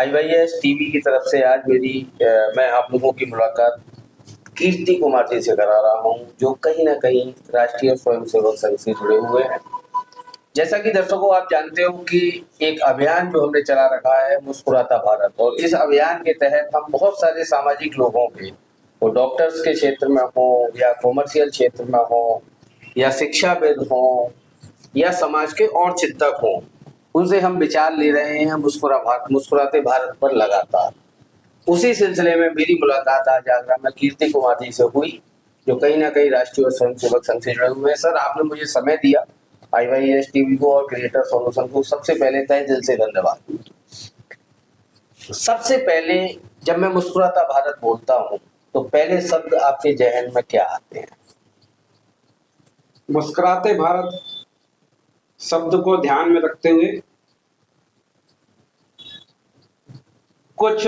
IYS TV की तरफ से आज मैं आप लोगों की मुलाकात कीर्ति कुमार जी से करा रहा हूँ, जो कहीं न कहीं राष्ट्रीय स्वयंसेवक संघ से जुड़े हुए हैं। जैसा कि दर्शकों आप जानते हो कि एक अभियान जो हमने चला रखा है मुस्कुराता भारत, और इस अभियान के तहत हम बहुत सारे सामाजिक लोगों के, वो डॉक्टर्स के क्षेत्र में हों या कॉमर्शियल क्षेत्र में हों या शिक्षाविद हों या समाज के और चिंतक हों, उनसे हम विचार ले रहे हैं मुस्कुराते भारत पर लगातार। उसी सिलसिले में मेरी मुलाकात आज आगरा में कीर्ति कुमार जी से हुई, जो कहीं न कहीं राष्ट्रीय स्वयंसेवक संघ से जुड़े हुए हैं। सर, आपने मुझे समय दिया, IYS टीवी को और क्रिएटर सॉल्यूशन को सबसे पहले तहे दिल से धन्यवाद। सबसे पहले जब मैं मुस्कुराता भारत बोलता हूँ, तो पहले शब्द आपके ज़हन में क्या आते हैं? मुस्कुराते भारत शब्द को ध्यान में रखते हुए कुछ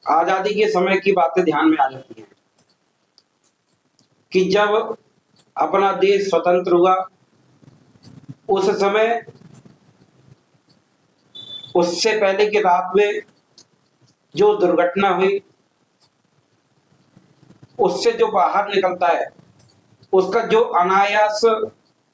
आजादी के समय की बातें ध्यान में आ जाती हैं कि जब अपना देश स्वतंत्र हुआ, उस समय उससे पहले की रात में जो दुर्घटना हुई, उससे जो बाहर निकलता है, उसका जो अनायास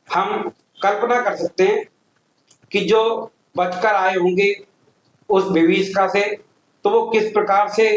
हम कल्पना कर सकते हैं कि जो बचकर आए होंगे उस विभीषिका से, तो वो किस प्रकार से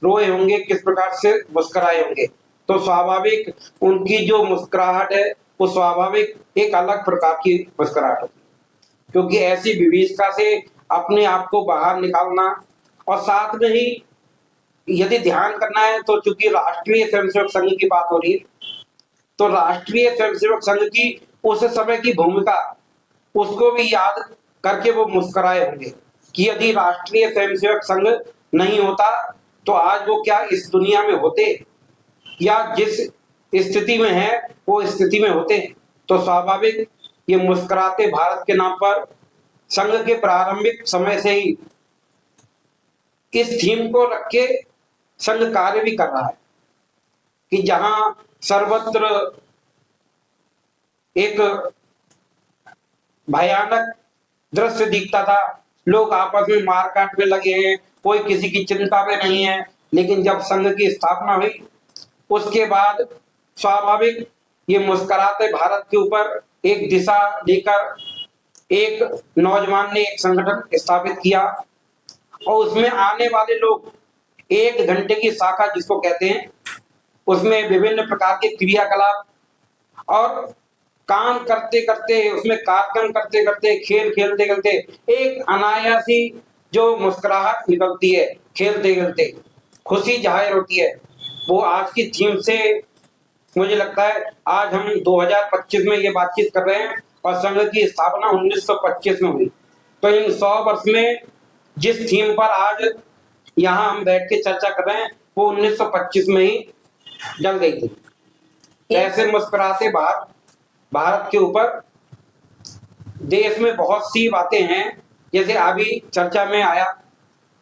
रोए होंगे, किस प्रकार से मुस्कुराए होंगे। तो स्वाभाविक उनकी जो मुस्कुराहट है वो स्वाभाविक एक अलग प्रकार की मुस्कुराहट होती है, क्योंकि ऐसी विभीषिका से अपने आप को बाहर निकालना, और साथ में ही यदि ध्यान करना है तो चूंकि राष्ट्रीय स्वयंसेवक संघ की बात हो रही है, तो राष्ट्रीय स्वयंसेवक संघ की उस समय की भूमिका उसको भी याद करके वो मुस्कुराए होंगे कि यदि राष्ट्रीय स्वयंसेवक संघ नहीं होता तो आज वो क्या इस दुनिया में होते, या जिस स्थिति में है वो स्थिति में होते। तो स्वाभाविक ये मुस्कुराते भारत के नाम पर संघ के प्रारंभिक समय से ही इस थीम को रख के संघ कार्य भी कर रहा है कि जहां सर्वत्र एक भयानक दृश्य दिखता था, लोग आपस में मारकाट में लगे हैं, कोई किसी की चिंता में नहीं है, लेकिन जब संघ की स्थापना हुई उसके बाद स्वाभाविक ये मुस्कुराते भारत के ऊपर एक दिशा लेकर एक नौजवान ने एक संगठन स्थापित किया, और उसमें आने वाले लोग 1 घंटे की शाखा जिसको कहते हैं, उसमें विभिन्न प्रकार के क्रियाकलाप और काम करते करते, उसमें कार्यक्रम करते करते, खेल खेलते खेलते एक अनायासी जो मुस्कुराहट निकलती है, खेलते खेलते खुशी जाहिर होती है, वो आज की थीम से मुझे लगता है। आज हम 2025 में ये बातचीत कर रहे हैं और संघ की स्थापना 1925 में हुई, तो इन 100 वर्ष में जिस थीम पर आज यहाँ हम बैठ के चर्चा कर रहे हैं वो 1925 में ही जल गई थी। ऐसे मुस्कुराते भारत के ऊपर देश में बहुत सी बातें हैं, जैसे अभी चर्चा में आया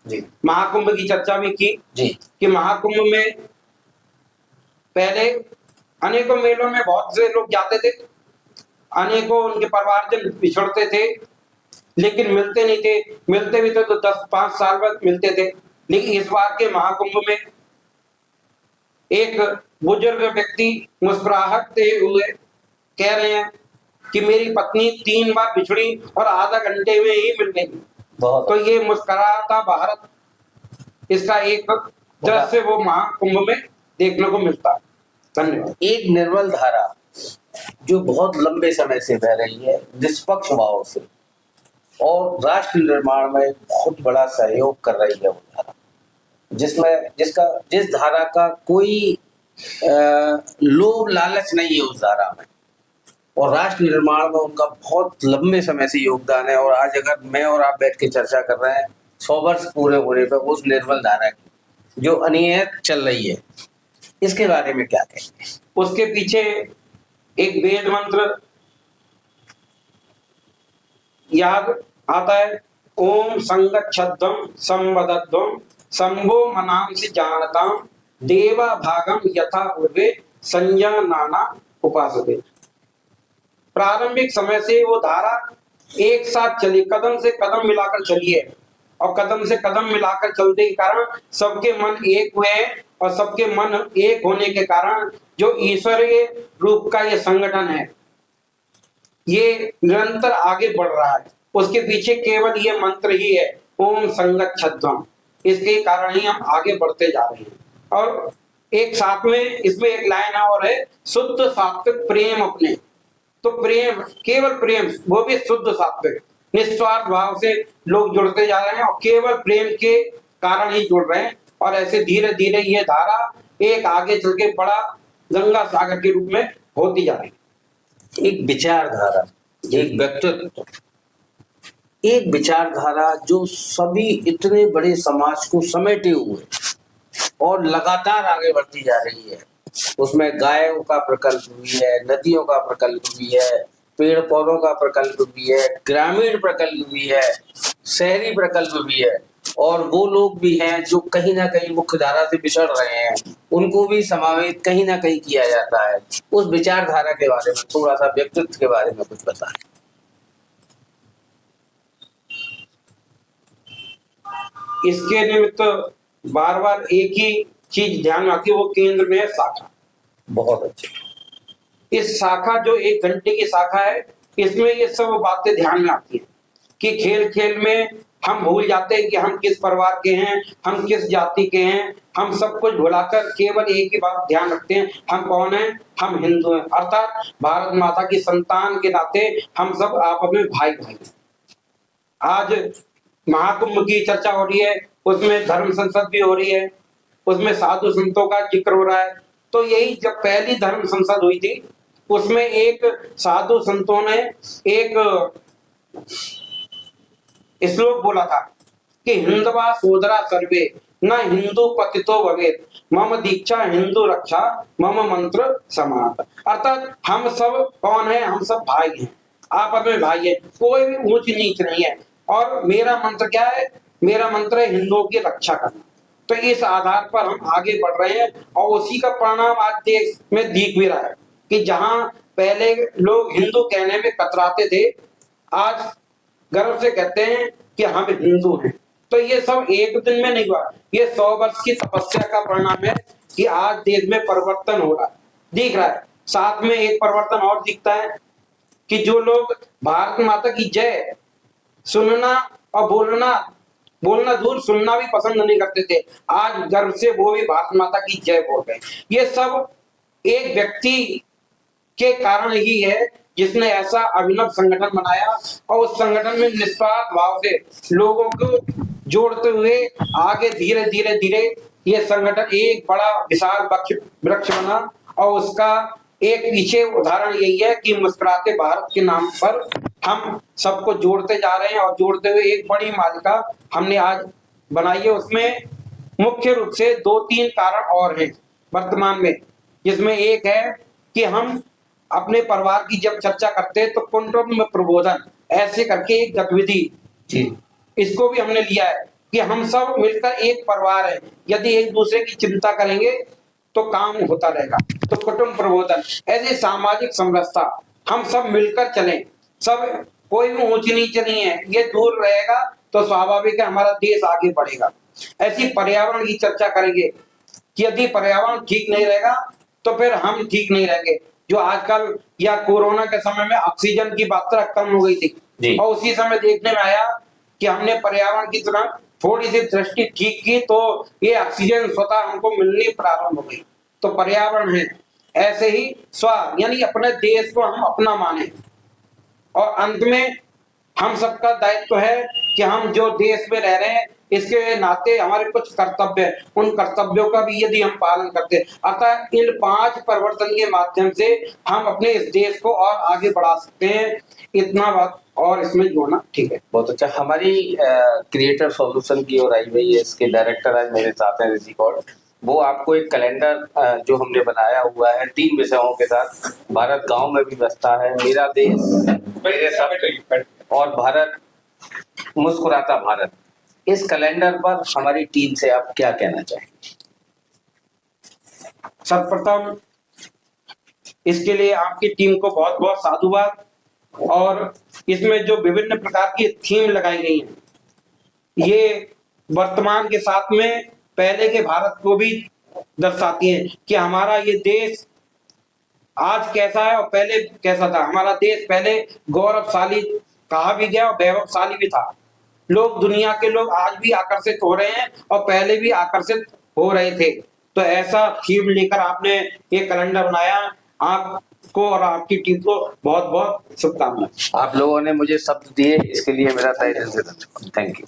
जी, महाकुंभ की चर्चा भी की जी, कि महाकुंभ में पहले अनेकों मेलों में बहुत से लोग जाते थे, अनेकों उनके परिवारजन बिछड़ते थे, लेकिन मिलते नहीं थे, मिलते भी थे तो 10-5 साल बाद मिलते थे। लेकिन इस बार के महाकुंभ में एक बुजुर्ग व्यक्ति मुस्कुराहटते हुए कह रहे हैं कि मेरी पत्नी 3 बार बिछड़ी और आधा घंटे में ही मिल गई। तो ये मुस्कुराता भारत, इसका एक दृश्य वो महाकुंभ में देखने को मिलता है। धन्यवाद। एक निर्मल धारा जो बहुत लंबे समय से बह रही है निष्पक्ष भाव से, और राष्ट्र निर्माण में बहुत बड़ा सहयोग कर रही है वो धारा, जिस धारा का कोई लोभ लालच नहीं है उस धारा में, और राष्ट्र निर्माण में उनका बहुत लंबे समय से योगदान है। और आज अगर मैं और आप बैठ के चर्चा कर रहे हैं 100 वर्ष पूरे होने पर उस निर्मल धारा की जो अनियत चल रही है, इसके बारे में क्या कहेंगे? उसके पीछे एक वेद मंत्र याद आता है, ओम संगच्छध्वम संवदध्वम शंभो मनांसि जानताम देवा भागम यथा पूर्वे संजानाना उपासते। प्रारंभिक समय से वो धारा एक साथ चलिए, कदम से कदम मिलाकर चलिए, और कदम से कदम मिलाकर चलने के कारण सबके मन एक हुए हैं, और सबके मन एक होने के कारण जो ईश्वरीय रूप का ये संगठन है, ये निरंतर आगे बढ़ रहा है। उसके पीछे केवल ये मंत्र ही है, ओम संगच्छध्वम। इसके कारण ही हम आगे बढ़ते जा रहे हैं। और एक साथ में इसमें एक लाइन और है, शुद्ध सात्विक प्रेम अपने। तो प्रेम, केवल प्रेम, वो भी शुद्ध सात्विक, निस्वार्थ भाव से लोग जुड़ते जा रहे हैं, और केवल प्रेम के कारण ही जुड़ रहे हैं। और ऐसे धीरे धीरे ये धारा एक आगे चल के बड़ा गंगा सागर के रूप में होती जा रही है। एक विचारधारा, एक व्यक्तित्व, एक विचारधारा जो सभी इतने बड़े समाज को समेटे हुए और लगातार आगे बढ़ती जा रही है। उसमें गायों का प्रकल्प भी है, नदियों का प्रकल्प भी है, पेड़ पौधों का प्रकल्प भी है, ग्रामीण प्रकल्प भी है, शहरी प्रकल्प भी है, और वो लोग भी हैं जो कहीं ना कहीं मुख्य धारा से बिछड़ रहे हैं, उनको भी समावेश कहीं ना कहीं किया जाता है। उस विचारधारा के बारे में थोड़ा सा, व्यक्तित्व के बारे में कुछ बताएं। इसके निमित्त बार बार एक ही चीज ध्यान में आती है, वो केंद्र में है शाखा। बहुत अच्छे। इस शाखा जो 1 घंटे की शाखा है, इसमें ये सब बातें ध्यान में आती है कि खेल खेल में हम भूल जाते हैं कि हम किस परिवार के हैं, हम किस जाति के हैं। हम सब कुछ भुलाकर केवल एक ही बात ध्यान रखते हैं, हम कौन हैं, हम हिंदू हैं, अर्थात भारत माता की संतान के नाते हम सब आपस में भाई भाई हैं। आज महाकुंभ की चर्चा हो रही है, उसमें धर्म संसद भी हो रही है, उसमें साधु संतों का जिक्र हो रहा है। तो यही जब पहली धर्म संसद हुई थी, उसमें एक साधु संतों ने एक श्लोक बोला था कि हिंदवा सोदरा सर्वे न हिंदू पतितो भवेत, मम दीक्षा हिंदू रक्षा, मम मंत्र समाप्त। अर्थात हम सब कौन है, हम सब भाई हैं, आपस में भाई है, कोई भी ऊंच नीच नहीं है। और मेरा मंत्र क्या है, मेरा मंत्र है हिंदुओं की रक्षा करना। तो इस आधार पर हम आगे बढ़ रहे हैं, और उसी का परिणाम आज देश में दिख भी रहा है कि जहां पहले लोग हिंदू कहने में कतराते थे, आज गर्व से कहते हैं कि हम हिंदू हैं। तो ये सब एक दिन में नहीं हुआ, ये 100 वर्ष की तपस्या का परिणाम है कि आज देश में परिवर्तन हो रहा है, दिख रहा है। साथ में एक परिवर्तन और दिखता है कि जो लोग भारत माता की जय सुनना और बोलना दूर, सुनना भी पसंद नहीं करते थे, आज गर्व से वो भी भारत माता की जय बोल रहे हैं। ये सब एक व्यक्ति के कारण ही है जिसने ऐसा अभिनव संगठन बनाया, और उस संगठन में निस्वार्थ भाव से लोगों को जोड़ते हुए आगे धीरे धीरे धीरे ये संगठन एक बड़ा विशाल वृक्ष बना। और उसका एक पीछे उदाहरण यही है कि मुस्कुराते भारत के नाम पर हम सबको जोड़ते जा रहे हैं, और जोड़ते हुए एक बड़ी मालिका हमने आज बनाई है। उसमें मुख्य रूप से 2-3 कारण और हैं वर्तमान में, जिसमें एक है कि हम अपने परिवार की जब चर्चा करते हैं तो कुटुंब प्रबोधन ऐसे करके एक गतिविधि, इसको भी हमने लिया है कि हम सब मिलकर एक परिवार है, यदि एक दूसरे की चिंता करेंगे तो काम होता रहेगा। तो कुटुंब प्रबोधन ऐसे सामाजिक समरसता, हम सब मिलकर चलें, सब कोई भी ऊंच नीच नहीं है, ये दूर रहेगा तो स्वाभाविक है हमारा देश आगे बढ़ेगा। ऐसी पर्यावरण की चर्चा करेंगे कि यदि पर्यावरण ठीक नहीं रहेगा तो फिर हम ठीक नहीं रहेंगे। जो आजकल या कोरोना के समय में ऑक्सीजन की मात्रा कम हो गई थी, और उसी समय देखने में आया कि हमने पर्यावरण की तरफ थोड़ी सी दृष्टि ठीक की तो ये ऑक्सीजन स्वतः हमको मिलनी प्रारंभ हो गई। तो पर्यावरण है, ऐसे ही स्व यानी अपने देश को हम अपना माने। और अंत में हम सबका दायित्व है कि हम जो देश में रह रहे हैं इसके नाते हमारे कुछ कर्तव्य हैं, उन कर्तव्यों का भी यदि हम पालन करते हैं, अतः इन 5 परिवर्तन के माध्यम से हम अपने इस देश को और आगे बढ़ा सकते हैं। इतना बात और इसमें जोड़ना ठीक है। बहुत अच्छा। हमारी क्रिएटर सॉल्यूशन की ओर आई हुई है, इसके डायरेक्टर आज मेरे साथ हैं ऋषि कौर। वो आपको एक कैलेंडर जो हमने बनाया हुआ है 3 विषयों के साथ, भारत गांव में भी बसता है, मेरा देश मेरे सब, और भारत मुस्कुराता भारत। इस कैलेंडर पर हमारी टीम से आप क्या कहना चाहेंगे? सर्वप्रथम इसके लिए आपकी टीम को बहुत बहुत साधुवाद, और इसमें जो विभिन्न प्रकार की थीम लगाई गई हैं ये वर्तमान के साथ में पहले के भारत को भी दर्शाती है कि हमारा ये देश आज कैसा है और पहले कैसा था। हमारा देश पहले गौरवशाली कहा भी गया और वैभवशाली भी था। लोग दुनिया के लोग आज भी आकर्षित हो रहे हैं और पहले भी आकर्षित हो रहे थे। तो ऐसा थीम लेकर आपने ये कैलेंडर बनाया, आपको और आपकी टीम को बहुत बहुत शुभकामनाएं। आप लोगों ने मुझे शब्द दिए, इसके लिए मेरा तहे दिल से धन्यवाद। Thank you.